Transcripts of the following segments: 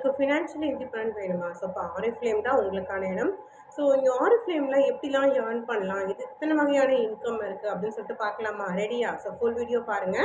உங்களுக்கு financially independent வேணுமா? So இப்போ ஆரிஃப்ளேம் தான் உங்களுக்கான இடம். ஸோ இந்த ஆரிஃப்ளேம்ல எப்படிலாம் ஏர்ன் பண்ணலாம்? இது இத்தனை வகையான இன்கம் இருக்கு அப்படின்னு சொல்லிட்டு பார்க்கலாமா? ரெடியா? ஸோ ஃபுல் வீடியோ பாருங்க.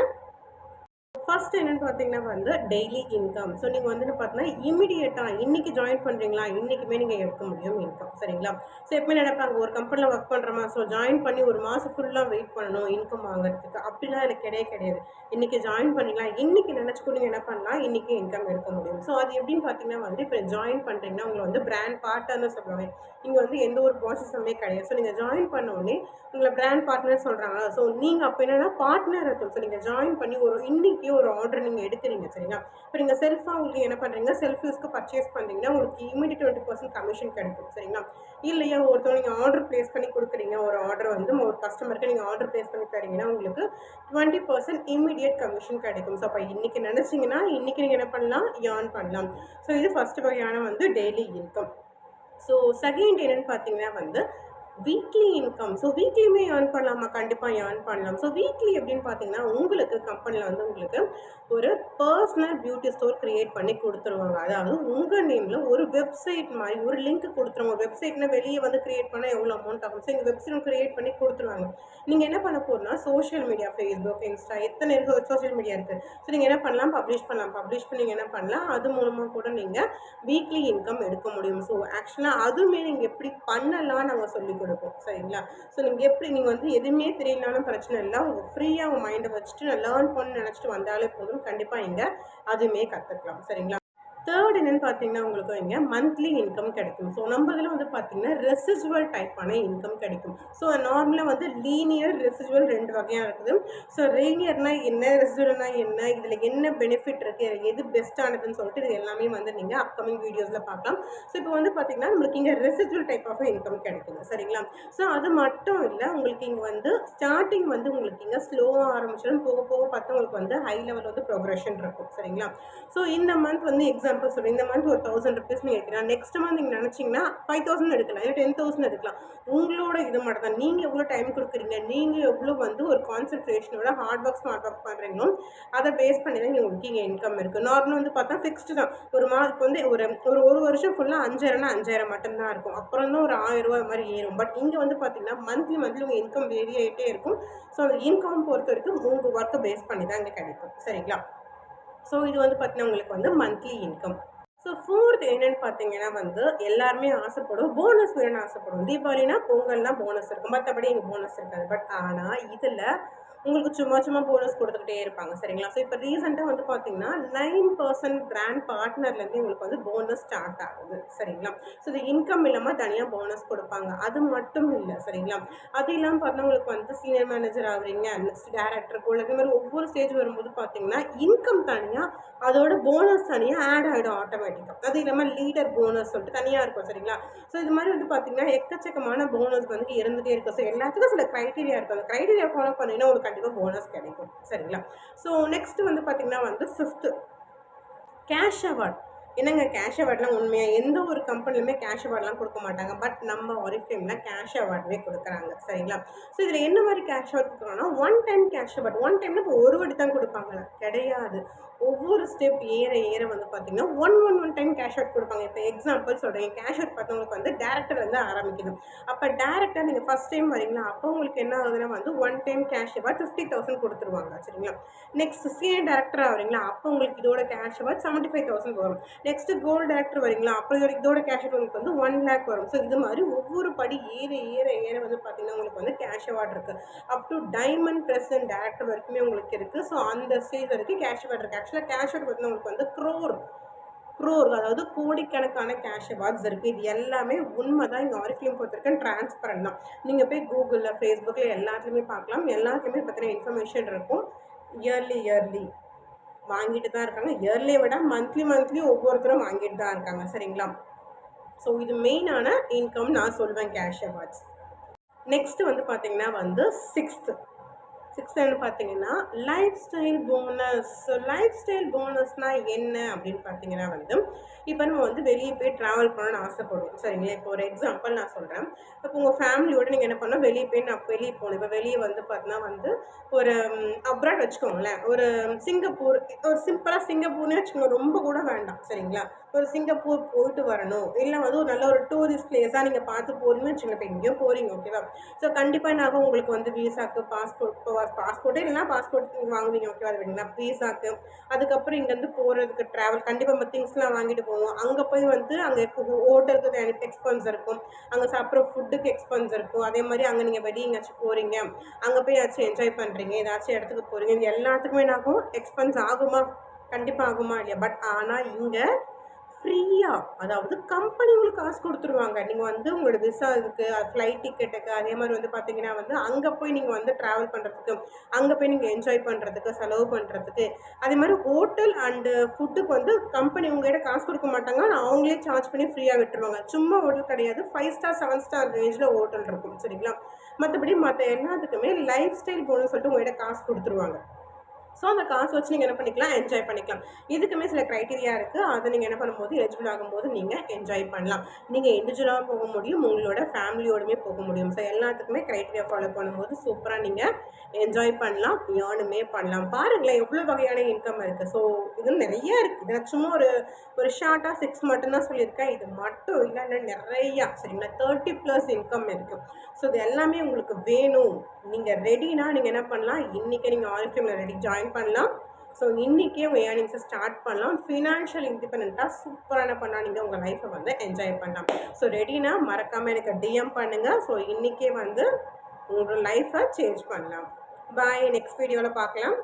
ஃபர்ஸ்ட் என்னன்னு பார்த்தீங்கன்னா வந்து டெய்லி இன்கம். ஸோ நீங்கள் வந்துட்டு பார்த்தீங்கன்னா இமிடியேட்டாக இன்னைக்கு ஜாயின் பண்ணுறீங்களா, இன்னைக்குமே நீங்கள் எடுக்க முடியும் இன்கம். சரிங்களா? ஸோ எப்பவுமே நினைப்பாங்க ஒரு கம்பெனியில் ஒர்க் பண்ணுறோமா, ஸோ ஜாயின் பண்ணி ஒரு மாதம் ஃபுல்லாக வெயிட் பண்ணணும் இன்கம் வாங்குறதுக்கு. அப்படிலாம் எனக்கு கிடையாது. இன்னைக்கு ஜாயின் பண்ணிக்கலாம், இன்னைக்கு நினச்சிக்கோ நீங்கள் என்ன பண்ணலாம், இன்னைக்கு இன்கம் எடுக்க முடியும். ஸோ அது எப்படின்னு பார்த்தீங்கன்னா வந்து இப்போ ஜாயின் பண்ணுறீங்கன்னா உங்களை வந்து பிராண்ட் பார்ட்னர்னு சொல்லுவாங்க. இங்கே வந்து எந்த ஒரு ப்ராசஸுமே கிடையாது. ஸோ நீங்கள் ஜாயின் பண்ண உடனே உங்களை பிராண்ட் பார்ட்னர் சொல்கிறாங்க. ஸோ நீங்கள் அப்போ என்னென்னா பார்ட்னர் இருக்கும். ஸோ நீங்கள் ஜாயின் பண்ணி ஒரு இன்னைக்கு ஒரு ஆர்டர் நீங்கள் எடுக்கிறீங்க. சரிங்களா? இப்போ நீங்கள் செல்ஃபாக உங்களுக்கு என்ன பண்ணுறீங்க, செல்ஃப் யூஸ்க்கு பர்ச்சேஸ் பண்ணுறீங்கன்னா உங்களுக்கு இமீடியட் 20% கமிஷன் கிடைக்கும். சரிங்களா? இல்லையா ஒருத்தவங்க நீங்கள் ஆர்டர் ப்ளேஸ் பண்ணி கொடுக்குறீங்க, ஒரு ஆர்டர் வந்து ஒரு கஸ்டமருக்கு நீங்கள் ஆர்டர் ப்ளேஸ் பண்ணி தரீங்கன்னா உங்களுக்கு 20% இமீடியட் கமிஷன் கிடைக்கும். ஸோ அப்போ இன்றைக்கி நினச்சிங்கன்னா இன்றைக்கி நீங்கள் என்ன பண்ணலாம், ஏர்ன் பண்ணலாம். ஸோ இது ஃபர்ஸ்ட் வகையான வந்து டெய்லி இன்கம். ஸோ செகண்ட் என்னன்னு பார்த்தீங்கன்னா வந்து வீக்லி இன்கம். ஸோ வீக்லியுமே ஏர்ன் பண்ணலாமா? கண்டிப்பாக ஏர்ன் பண்ணலாம். ஸோ வீக்லி எப்படின்னு பார்த்தீங்கன்னா உங்களுக்கு கம்பெனியில் வந்து உங்களுக்கு ஒரு பர்சனல் பியூட்டி ஸ்டோர் கிரியேட் பண்ணி கொடுத்துருவாங்க. அதாவது உங்கள் நேமில் ஒரு வெப்சைட் மாதிரி ஒரு லிங்க் கொடுத்துருவாங்க. வெப்சைட்னா வெளியே வந்து கிரியேட் பண்ணால் எவ்வளோ அமௌண்ட் ஆகும். ஸோ இந்த வெப்சைட் கிரியேட் பண்ணி கொடுத்துருவாங்க. நீங்கள் என்ன பண்ண போகிறோம்னா சோஷியல் மீடியா, ஃபேஸ்புக், இன்ஸ்டா, எத்தனை சோஷியல் மீடியா இருக்குது. ஸோ நீங்கள் என்ன பண்ணலாம், பப்ளிஷ் பண்ணி நீங்கள் என்ன பண்ணலாம், அது மூலமாக கூட நீங்கள் வீக்லி இன்கம் எடுக்க முடியும். ஸோ ஆக்சுவலாக அதுவுமே நீங்கள் எப்படி பண்ணலாம் நாங்கள் சொல்லிக் கொடுப்போம். சரிங்களா? ஸோ நீங்கள் எப்படி நீங்கள் வந்து எதுவுமே தெரியலனாலும் பிரச்சனை இல்லை, உங்கள் ஃப்ரீயாக உங்கள் மைண்டை வச்சுட்டு நான் லேர்ன் பண்ண நினச்சிட்டு வந்தாலே போதும், கண்டிப்பாக இங்கே அதுவுமே கற்றுக்கலாம். சரிங்களா? தேர்ட் என்னன்னு பார்த்தீங்கன்னா உங்களுக்கு இங்கே மந்த்லி இன்கம் கிடைக்கும். ஸோ நம்ம இதில் வந்து பார்த்தீங்கன்னா ரெசிஜுவல் டைப்பான இன்கம் கிடைக்கும். ஸோ நார்மலாக வந்து லீனியர் ரெசிஜுவல் ரெண்டு வகையாக இருக்குது. ஸோ லீனியர்னா என்ன, ரெசிஜுவல்னா என்ன, இதில் என்ன பெனிஃபிட் இருக்குது, எது பெஸ்ட்டானதுன்னு சொல்லிட்டு இது எல்லாமே வந்து நீங்கள் அப்கமிங் வீடியோஸில் பார்க்கலாம். ஸோ இப்போ வந்து பார்த்தீங்கன்னா நம்மளுக்கு இங்கே ரெசிஜுவல் டைப் ஆஃப் இன்கம் கிடைக்குது. சரிங்களா? ஸோ அது மட்டும் இல்லை, உங்களுக்கு இங்கே வந்து ஸ்டார்டிங் வந்து உங்களுக்கு இங்கே ஸ்லோவாக ஆரம்பிச்சிடும், போக போக பார்த்தா உங்களுக்கு வந்து ஹை லெவல் வந்து ப்ரோக்ரஷன் இருக்கும். சரிங்களா? ஸோ இந்த மந்த் வந்து சொல்றேன், இந்த மந்த் ஒரு 1000 ருபீஸ் நீங்கள் எடுக்கலாம். நெக்ஸ்ட் மந்த் நீங்கள் நினச்சிங்கன்னா 5000 எடுக்கலாம், இல்லை 10,000 எடுக்கலாம். உங்களோட இது மட்டும் தான். நீங்கள் எவ்வளோ டைம் கொடுக்குறீங்க, நீங்கள் எவ்வளோ வந்து ஒரு கான்சன்ட்ரேஷனோட ஹார்ட் ஒர்க் ஸ்மார்ட் ஒர்க் பண்ணுறீங்களோ அதை பேஸ் பண்ணி தான் உங்களுக்கு இங்கே இன்கம் இருக்குது. நார்மலாக வந்து பார்த்தா ஃபிக்ஸ்டு தான். ஒரு மாதத்துக்கு வந்து ஒரு வருஷம் ஃபுல்லாக 5000னா 5000 மட்டும்தான் இருக்கும். அப்புறம் தான் ஒரு 1000 ரூபா மாதிரி ஏறும். பட் இங்கே வந்து பார்த்தீங்கன்னா மந்த்லி உங்கள் இன்கம் வேரி ஆகிட்டே இருக்கும். ஸோ அந்த இன்கம் பொறுத்த வரைக்கும் உங்கள் ஒர்க்கை பேஸ் பண்ணி தான் இங்கே கிடைக்கும். சரிங்களா? ஸோ இது வந்து பார்த்தீங்கன்னா உங்களுக்கு வந்து மந்த்லி இன்கம். ஸோ ஃபோர்த் என்னென்னு பார்த்தீங்கன்னா வந்து எல்லாருமே ஆசைப்படும், போனஸ் வேணும்னு ஆசைப்படும். தீபாவளினா பொங்கல்னா போனஸ் இருக்கும், மற்றபடி இங்கே போனஸ் இருக்காது. பட் ஆனால் இதில் உங்களுக்கு சும்மா போனஸ் கொடுத்துக்கிட்டே இருப்பாங்க. சரிங்களா? ஸோ இப்போ ரீசெண்டாக வந்து பார்த்தீங்கன்னா 9% பிராண்ட் பார்ட்னர்லேருந்து உங்களுக்கு வந்து போனஸ் ஸ்டார்ட் ஆகுது. சரிங்களா? ஸோ இது இன்கம் இல்லாமல் தனியாக போனஸ் கொடுப்பாங்க. அது மட்டும் இல்லை. சரிங்களா? அது இல்லாமல் பார்த்தா உங்களுக்கு வந்து சீனியர் மேனேஜர் ஆகுறீங்க, நெக்ஸ்ட் டேரக்டர் போல் இந்த மாதிரி ஒவ்வொரு ஸ்டேஜ் வரும்போது பார்த்தீங்கன்னா இன்கம் தனியாக, அதோட போனஸ் தனியாக ஆட் ஆகிடும் ஆட்டோமேட்டிக்காக. அது இல்லாமல் லீடர் போனஸ் சொல்லிட்டு தனியாக இருக்கும். சரிங்களா? ஸோ இது மாதிரி வந்து பார்த்தீங்கன்னா எக்கச்சக்கமான போனஸ் வந்து இருந்துகிட்டே இருக்கும். ஸோ எல்லாத்துக்கும் சில க்ரைட்டீரியா இருக்கும். அந்த க்ரைட்டீரியா ஃபாலோ பண்ணிங்கன்னா ஒரு கண்டிப்பாக போனஸ் கிடைக்கும். சரிங்களா? ஸோ நெக்ஸ்ட் வந்து பார்த்தீங்கன்னா வந்து 5th கேஷ் அவார்ட். என்னங்க கேஷ் அவார்ட்லாம் உண்மையாக எந்த ஒரு கம்பெனிலுமே கேஷ் அவார்ட்லாம் கொடுக்க மாட்டாங்க. பட் நம்ம ஆரிஃப்ளேமில் கேஷ் அவார்டுமே கொடுக்குறாங்க. சரிங்களா? ஸோ இதில் என்ன மாதிரி கேஷ் அவார்ட் கொடுக்குறாங்கன்னா one time cash award. One டைம்னா இப்போ ஒரு வாட்டி தான் கொடுப்பாங்க கிடையாது. ஒவ்வொரு ஸ்டெப் ஏற வந்து பார்த்தீங்கன்னா ஒன் டைம் கேஷ் அவுட் கொடுப்பாங்க. இப்போ எக்ஸாம்பிள் சொல்கிறேன், கேஷ் அவுட் பார்த்தவங்களுக்கு வந்து டேரக்டர் வந்து ஆரம்பிக்குது. அப்போ டேரக்டர் நீங்கள் ஃபஸ்ட் டைம் வரீங்களா, அப்போ உங்களுக்கு என்ன ஆகுதுன்னா வந்து ஒன் டைம் கேஷ் அவார்ட் 50,000 கொடுத்துருவாங்க. சரிங்களா? நெக்ஸ்ட் சீனியர் டேரக்டர் ஆகிறீங்களா, அப்போ உங்களுக்கு இதோட கேஷ் அவார்ட் 75,000 வரும். நெக்ஸ்ட் கோல்டு டேரக்டர் வரீங்களா, அப்போ இதோட கேஷ் அவார்ட் உங்களுக்கு வந்து 1 lakh வரும். ஸோ இது மாதிரி ஒவ்வொரு படி ஏற வந்து பார்த்தீங்கன்னா உங்களுக்கு வந்து கேஷ் அவார்ட் இருக்குது. Up to diamond president director வரைக்குமே உங்களுக்கு இருக்குது. ஸோ அந்த ஸ்டேஜ் வரைக்கும் கேஷ் அவார்ட் இருக்குது. ஆக்சுவலாக கேஷ் அவார்ட் பார்த்தீங்கன்னா உங்களுக்கு வந்து க்ரோர் அதாவது கோடிக்கணக்கான கேஷ் அவார்ட்ஸ் இருக்குது. இது எல்லாமே உண்மை தான். இங்கே ஆரிஃப்ளேம் பொறுத்திருக்கேன் டிரான்ஸ்பரண்ட் தான். நீங்கள் போய் கூகுளில், ஃபேஸ்புக்கில் எல்லாத்துலேயுமே பார்க்கலாம். எல்லாத்துலேயுமே பற்றின இன்ஃபர்மேஷன் இருக்கும். இயர்லி வாங்கிட்டு தான் இருக்காங்க. இயர்லியை விட மந்த்லி ஒவ்வொருத்தரும் வாங்கிட்டு தான் இருக்காங்க. சரிங்களா? ஸோ இது மெயினான இன்கம் நான் சொல்வேன் கேஷ் அவார்ட்ஸ். நெக்ஸ்ட் வந்து பார்த்தீங்கன்னா வந்து 6th பார்த்தீங்கன்னா lifestyle bonus. So lifestyle போனஸ்னால் என்ன அப்படின்னு பார்த்தீங்கன்னா வந்து இப்போ நம்ம வந்து வெளியே போய் ட்ராவல் பண்ணணும்னு ஆசைப்படுவோம். சரிங்களா? இப்போ ஒரு எக்ஸாம்பிள் நான் சொல்கிறேன். இப்போ உங்கள் ஃபேமிலியோடு நீங்கள் என்ன பண்ணால் வெளியே போகணும். இப்போ வெளியே வந்து பார்த்தீங்கன்னா வந்து ஒரு அப்ராட் வச்சுக்கோங்களேன், ஒரு சிங்கப்பூர், ஒரு சிம்பிளாக சிங்கப்பூர்னு வச்சுக்கோங்க, ரொம்ப கூட வேண்டாம். சரிங்களா? ஒரு சிங்கப்பூர் போயிட்டு வரணும், இல்லை வந்து ஒரு நல்ல ஒரு டூரிஸ்ட் பிளேஸாக நீங்கள் பார்த்து போகிறீங்கன்னு வச்சுக்கோங்க. இப்போ எங்கேயோ போகிறீங்க, ஓகேவா? ஸோ கண்டிப்பாக என்ன ஆகும், உங்களுக்கு வந்து விசாக்கு பாஸ்போர்ட்டே இல்லைனா பாஸ்போர்ட் நீங்கள் வாங்குவீங்க, ஓகேவா? அது வேணுங்களா விசாக்கு. அதுக்கப்புறம் இங்கேருந்து போகிறதுக்கு ட்ராவல் கண்டிப்பாக நம்ம திங்ஸ்லாம் வாங்கிட்டு போவோம். அங்கே போய் வந்து அங்கே ஹோட்டலுக்கு எக்ஸ்பென்ஸ் இருக்கும், அங்கே சாப்பிட்ற ஃபுட்டுக்கு எக்ஸ்பென்ஸ் இருக்கும். அதே மாதிரி அங்கே நீங்கள் வெளியே எங்கேயாச்சும் போகிறீங்க, அங்கே போய் ஏதாச்சும் என்ஜாய் பண்ணுறீங்க, ஏதாச்சும் இடத்துக்கு போகிறீங்க, இது எல்லாத்துக்குமே என்ன ஆகும், எக்ஸ்பென்ஸ் ஆகுமா? கண்டிப்பாக ஆகுமா இல்லையா? பட் ஆனால் இங்கே ஃப்ரீயாக, அதாவது கம்பெனி உங்களுக்கு காசு கொடுத்துருவாங்க. நீங்கள் வந்து உங்களோட விசா இதுக்கு, ஃப்ளைட் டிக்கெட்டுக்கு, அதே மாதிரி வந்து பார்த்தீங்கன்னா வந்து அங்கே போய் நீங்கள் வந்து ட்ராவல் பண்ணுறதுக்கு, அங்கே போய் நீங்கள் என்ஜாய் பண்ணுறதுக்கு, செலவு பண்ணுறதுக்கு, அதே மாதிரி ஹோட்டல் அண்டு ஃபுட்டுக்கு வந்து கம்பெனி உங்கள்கிட்ட காசு கொடுக்க மாட்டாங்க, அவங்களே சார்ஜ் பண்ணி ஃப்ரீயாக விட்டுருவாங்க. சும்மா ஹோட்டல் கிடையாது, 5 ஸ்டார் 7 ஸ்டார் ரேஞ்சில் ஹோட்டல் இருக்கும், சரிங்களா? மற்றபடி மற்ற எல்லாத்துக்குமே லைஃப் ஸ்டைல் போகணும்னு சொல்லிட்டு உங்கள்கிட்ட காசு கொடுத்துருவாங்க. ஸோ அந்த காசு வச்சு நீங்கள் என்ன பண்ணிக்கலாம், என்ஜாய் பண்ணிக்கலாம். இதுக்குமே சில க்ரைட்டீரியா இருக்குது. அதை நீங்கள் என்ன பண்ணும்போது, எலிஜிபிள் ஆகும்போது நீங்கள் என்ஜாய் பண்ணலாம். நீங்கள் இண்டிவிஜுவலாக போக முடியும், உங்களோட ஃபேமிலியோடுமே போக முடியும். ஸோ எல்லாத்துக்குமே க்ரைட்டீரியா ஃபாலோ பண்ணும்போது சூப்பராக நீங்கள் என்ஜாய் பண்ணலாம், ஏர்னுமே பண்ணலாம். பாருங்களேன் எவ்வளோ வகையான இன்கம் இருக்குது. ஸோ இது நிறைய இருக்குது. இதில் சும்மா ஒரு ஷார்ட்டாக 6 மட்டும்தான் சொல்லியிருக்கேன். இது மட்டும் இல்லைன்னா நிறையா, சரிங்களா? 30+ இன்கம் இருக்குது. ஸோ இது எல்லாமே உங்களுக்கு வேணும், நீங்கள் ரெடினா நீங்கள் என்ன பண்ணலாம், இன்றைக்கே நீங்கள் ஆரிஃப்ளேமில் ரெடி ஜாயின் பண்ணலாம். ஸோ இன்றைக்கே உங்கள் ஏர்னிங்ஸை ஸ்டார்ட் பண்ணலாம். ஃபினான்ஷியல் இண்டிபெண்ட்டாக சூப்பரான பண்ணால் நீங்கள் உங்கள் லைஃப்பை வந்து என்ஜாய் பண்ணலாம். ஸோ ரெடினா மறக்காமல் எனக்கு டிஎம் பண்ணுங்கள். ஸோ இன்றைக்கே வந்து உங்களோட லைஃப்பை சேஞ்ச் பண்ணலாம். பாய், நெக்ஸ்ட் வீடியோவில் பார்க்கலாம்.